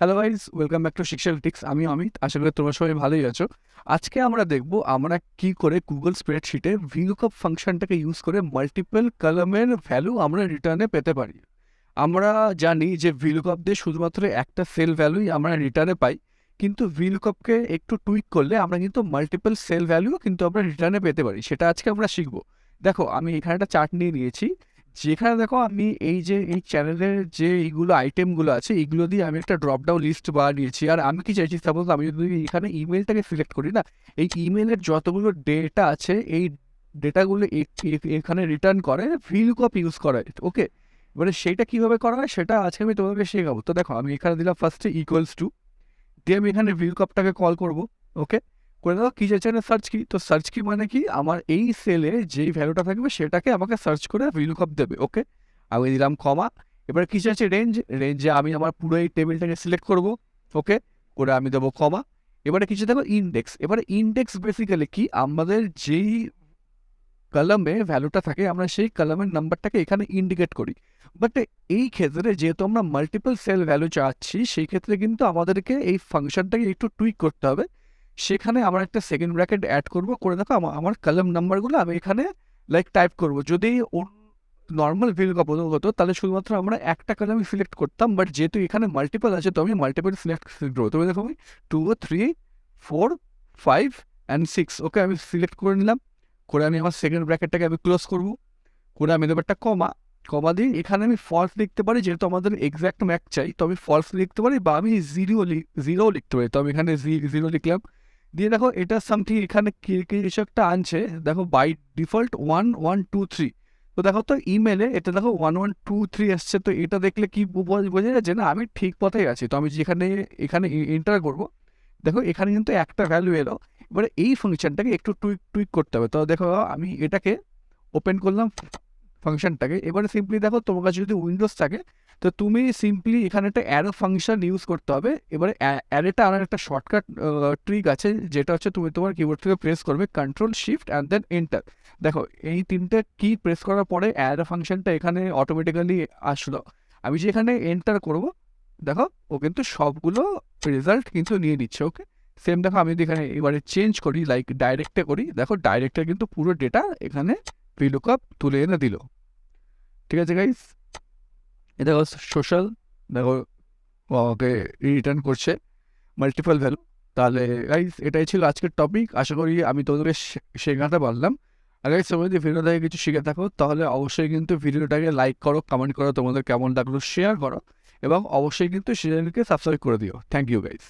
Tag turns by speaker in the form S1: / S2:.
S1: Hello guys, welcome back to শিক্ষা tricks. আমি অমিত, আশা করি তোমরা সবাই ভালোই আছো। আজকে আমরা দেখব আমরা কি করে গুগল স্প্রেডশিটে VLOOKUP ফাংশনটাকে ইউজ করে মাল্টিপল কলামের ভ্যালু আমরা রিটার্নে পেতে পারি। আমরা জানি যে VLOOKUP দিয়ে শুধুমাত্র একটা সেল ভ্যালুই আমরা রিটার্নে পাই, কিন্তু VLOOKUPকে একটু টুইক করলে আমরা কিন্তু মাল্টিপল সেল ভ্যালুও কিন্তু আমরা রিটার্নে পেতে পারি। সেটা আজকে আমরা শিখবো। দেখো, আমি এখানে একটা চার্ট নিয়ে নিয়েছি, যেখানে দেখো আমি এই যে এই চ্যানেলের যে এইগুলো আইটেমগুলো আছে এইগুলো দিয়ে আমি একটা ড্রপ ডাউন লিস্ট বানিয়েছি। আর আমি কি চাইছি, সাপোজ আমি যদি এখানে ইমেলটাকে সিলেক্ট করি না, এই ইমেলের যতগুলো ডেটা আছে এই ডেটাগুলো এখানে রিটার্ন করে VLOOKUP ইউজ করে। ওকে, এবারে সেইটা কীভাবে করা হয় সেটা আজকে আমি তোমাকে শেখাবো। তো দেখো, আমি এখানে দিলাম ফার্স্টে ইকুয়ালস টু, দিয়ে আমি এখানে VLOOKUPটাকে কল করবো। ওকে, করে দাও। কী চাইছে না, সার্চ কি। তো সার্চ কি মানে কি, আমার এই সেলে যেই ভ্যালুটা থাকবে সেটাকে আমাকে সার্চ করে VLOOKUP দেবে। ওকে, আমি দিলাম কমা। এবার কী চাইছে, রেঞ্জে আমি আমার পুরো এই টেবিলটাকে সিলেক্ট করবো। ওকে, করে আমি দেবো কমা। এবারে কিছু দেখো ইন্ডেক্স। এবারে ইন্ডেক্স বেসিক্যালি কি, আমাদের যেই কলামে ভ্যালুটা থাকে আমরা সেই কলামের নাম্বারটাকে এখানে ইন্ডিকেট করি। বাট এই ক্ষেত্রে যেহেতু আমরা মাল্টিপল সেল ভ্যালু চাচ্ছি, সেই ক্ষেত্রে কিন্তু আমাদেরকে এই ফাংশনটাকে একটু টুইক করতে হবে। সেখানে আমরা একটা সেকেন্ড ব্র্যাকেট অ্যাড করবো। করে দেখো আমার কলাম নাম্বারগুলো আমি এখানে লাইক টাইপ করবো। যদি নর্মাল VLOOKUP হতো তাহলে শুধুমাত্র আমরা একটা কলামই সিলেক্ট করতাম, বাট যেহেতু এখানে মাল্টিপল আছে তো আমি মাল্টিপল সিলেক্ট করবো। তবে দেখো আমি 2 3 4 5 অ্যান্ড 6 ওকে আমি সিলেক্ট করে নিলাম। করে আমি আমার সেকেন্ড ব্র্যাকেটটাকে আমি ক্লোজ করবো। করে আমি দেবো একটা কমা। কমা দিয়ে এখানে আমি ফলস লিখতে পারি, যেহেতু আমাদের এক্স্যাক্ট ম্যাচ চাই তো আমি ফলস লিখতে পারি, বা আমি জিরো লিখতে পারি। তো আমি এখানে জিরো লিখলাম। দিয়ে দেখো এটা সামথিং এখানে কিছু একটা আনছে। দেখো বাই ডিফল্ট 1 1 2 3। তো দেখো তো ইমেলে এটা দেখো 1 1 2 3 আসছে। তো এটা দেখলে কি বোঝা যাচ্ছে না আমি ঠিক পথেই আছি। তো আমি যেখানে এখানে এন্টার করবো, দেখো এখানে কিন্তু একটা ভ্যালু এলো। এবারে এই ফাংশনটাকে একটু টুইক করতে হবে। তো দেখো আমি এটাকে ওপেন করলাম ফাংশনটাকে। এবারে সিম্পলি দেখো, তোমার কাছে যদি উইন্ডোজ থাকে তো তুমি সিম্পলি এখানে একটা অ্যারো ফাংশন ইউজ করতে হবে। এবারে অ্যারেটা আনার একটা শর্টকাট ট্রিক আছে, যেটা হচ্ছে তুমি তোমার কিবোর্ড থেকে প্রেস করবে control shift and then enter. দেখো এই তিনটে কি প্রেস করার পরে অ্যারো ফাংশনটা এখানে অটোমেটিক্যালি আসলো। আমি যে এখানে এন্টার করব, দেখো ও কিন্তু সবগুলো রেজাল্ট কিন্তু নিয়ে নিচ্ছে। ওকে, সেম দেখো আমি যদি এখানে এবারে চেঞ্জ করি, লাইক ডাইরেক্টে করি, দেখো ডাইরেক্টে কিন্তু পুরো ডেটা এখানে VLOOKUP তুলে এনে দিল। ঠিক আছে গাইস, এ দেখো সোশ্যাল, দেখো ওকে রিটার্ন করছে মাল্টিপল ভ্যালু। তাহলে গাইস এটাই ছিল আজকের টপিক। আশা করি আমি তোমাদেরকে শেখাতে পারলাম। আর গাইস তোমরা যদি ভিডিও থেকে কিছু শিখে থাকো তাহলে অবশ্যই কিন্তু ভিডিওটাকে লাইক করো, কমেন্ট করো, তোমাদের কেমন লাগলো শেয়ার করো, এবং অবশ্যই কিন্তু চ্যানেলকে সাবস্ক্রাইব করে দিও। Thank you guys.